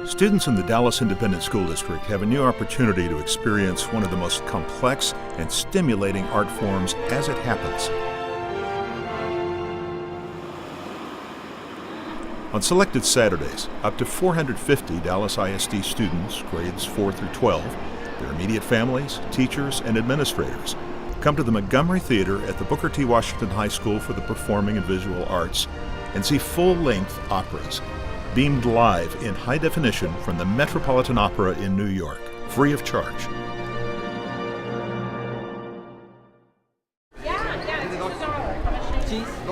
Students in the Dallas Independent School District have a new opportunity to experience one of the most complex and stimulating art forms as it happens. On selected Saturdays, up to 450 Dallas ISD students, grades 4 through 12, their immediate families, teachers, and administrators, come to the Montgomery Theater at the Booker T. Washington High School for the Performing and Visual Arts and see full-length operas, beamed live in high definition from the Metropolitan Opera in New York, free of charge.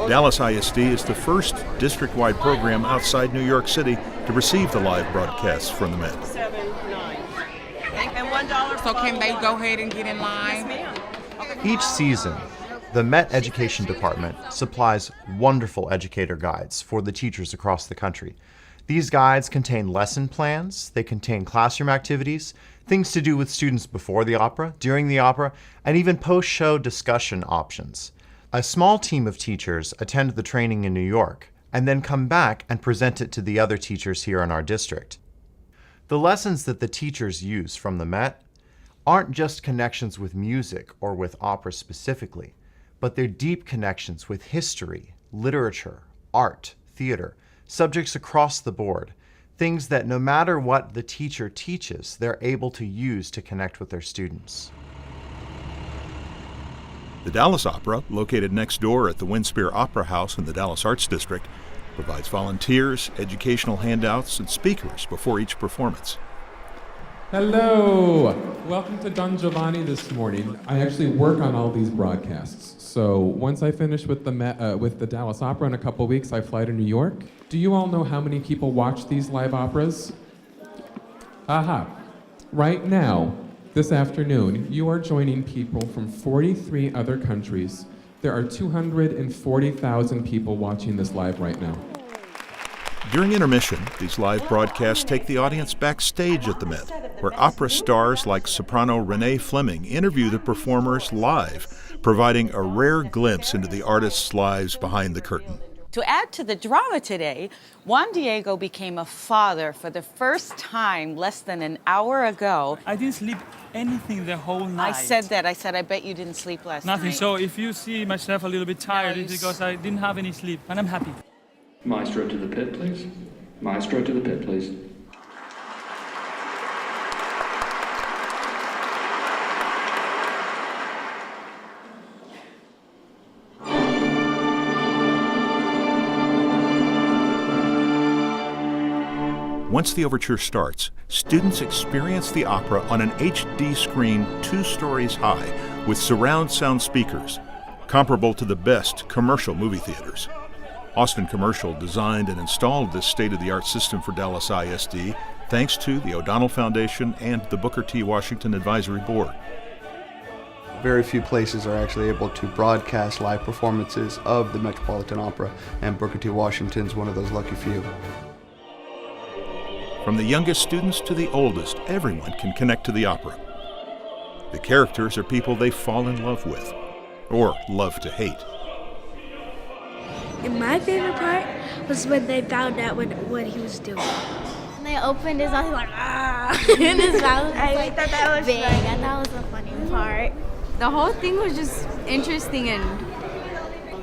Dallas ISD is the first district-wide program outside New York City to receive the live broadcasts from the Met. $7, $9. And $1. So can they go ahead and get in line? Yes, ma'am. Each season, the Met Education Department supplies wonderful educator guides for the teachers across the country. These guides contain lesson plans, they contain classroom activities, things to do with students before the opera, during the opera, and even post-show discussion options. A small team of teachers attend the training in New York and then come back and present it to the other teachers here in our district. The lessons that the teachers use from the Met aren't just connections with music or with opera specifically, but they're deep connections with history, literature, art, theater, subjects across the board, things that no matter what the teacher teaches, they're able to use to connect with their students. The Dallas Opera, located next door at the Winspear Opera House in the Dallas Arts District, provides volunteers, educational handouts, and speakers before each performance. Hello! Welcome to Don Giovanni this morning. I actually work on all these broadcasts. So once I finish with the Dallas Opera in a couple weeks, I fly to New York. Do you all know how many people watch these live operas? Aha! Right now, this afternoon, you are joining people from 43 other countries. There are 240,000 people watching this live right now. During intermission, these live broadcasts take the audience backstage at the Met, where opera stars like soprano Renee Fleming interview the performers live, providing a rare glimpse into the artists' lives behind the curtain. To add to the drama today, Juan Diego became a father for the first time less than an hour ago. I didn't sleep anything the whole night. I said that. I said, I bet you didn't sleep last night. Nothing. So if you see myself a little bit tired, it's because I didn't have any sleep, and I'm happy. Maestro to the pit, please. Maestro to the pit, please. Once the overture starts, students experience the opera on an HD screen 2 stories high with surround sound speakers, comparable to the best commercial movie theaters. Austin Commercial designed and installed this state-of-the-art system for Dallas ISD thanks to the O'Donnell Foundation and the Booker T. Washington Advisory Board. Very few places are actually able to broadcast live performances of the Metropolitan Opera, and Booker T. Washington's one of those lucky few. From the youngest students to the oldest, everyone can connect to the opera. The characters are people they fall in love with, or love to hate. And my favorite part was when they found out what he was doing. When they opened his mouth, he was like, ah! And his mouth was like, thought that was big. And that was the funny part. The whole thing was just interesting and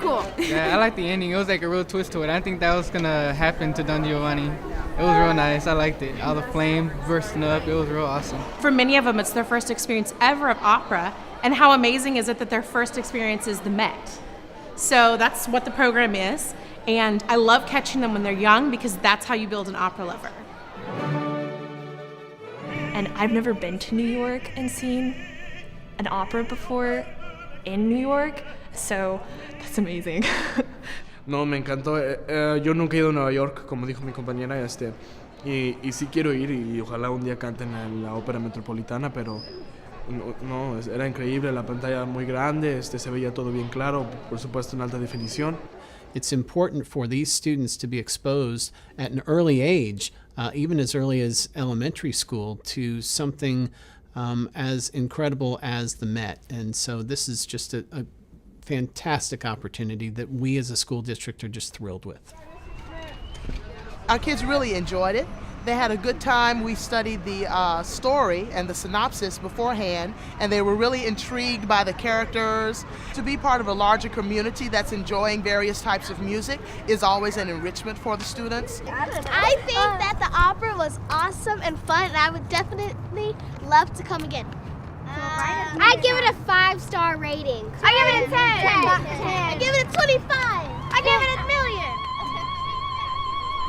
cool. Yeah, I like the ending. It was like a real twist to it. I didn't think that was going to happen to Don Giovanni. It was real nice. I liked it. All the flame bursting up. It was real awesome. For many of them, it's their first experience ever of opera. And how amazing is it that their first experience is the Met? So that's what the program is. And I love catching them when they're young because that's how you build an opera lover. And I've never been to New York and seen an opera before in New York. So that's amazing. No, me encantó. Yo nunca he ido a Nueva York, como dijo mi compañera, y sí quiero ir y ojalá un día canten en la Ópera Metropolitana, pero no, era increíble, la pantalla muy grande, se veía todo bien claro, por supuesto en alta definición. It's important for these students to be exposed at an early age, even as early as elementary school, to something as incredible as the Met. And so this is just a fantastic opportunity that we as a school district are just thrilled with. Our kids really enjoyed it. They had a good time. We studied the story and the synopsis beforehand, and they were really intrigued by the characters. To be part of a larger community that's enjoying various types of music is always an enrichment for the students. I think that the opera was awesome and fun, and I would definitely love to come again. I give it a 5-star rating. I give it a 10. I give it a 25. I give it a million.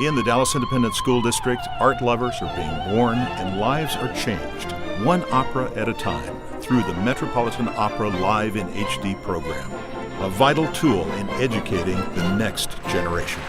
In the Dallas Independent School District, art lovers are being born and lives are changed, one opera at a time, through the Metropolitan Opera Live in HD program, a vital tool in educating the next generation.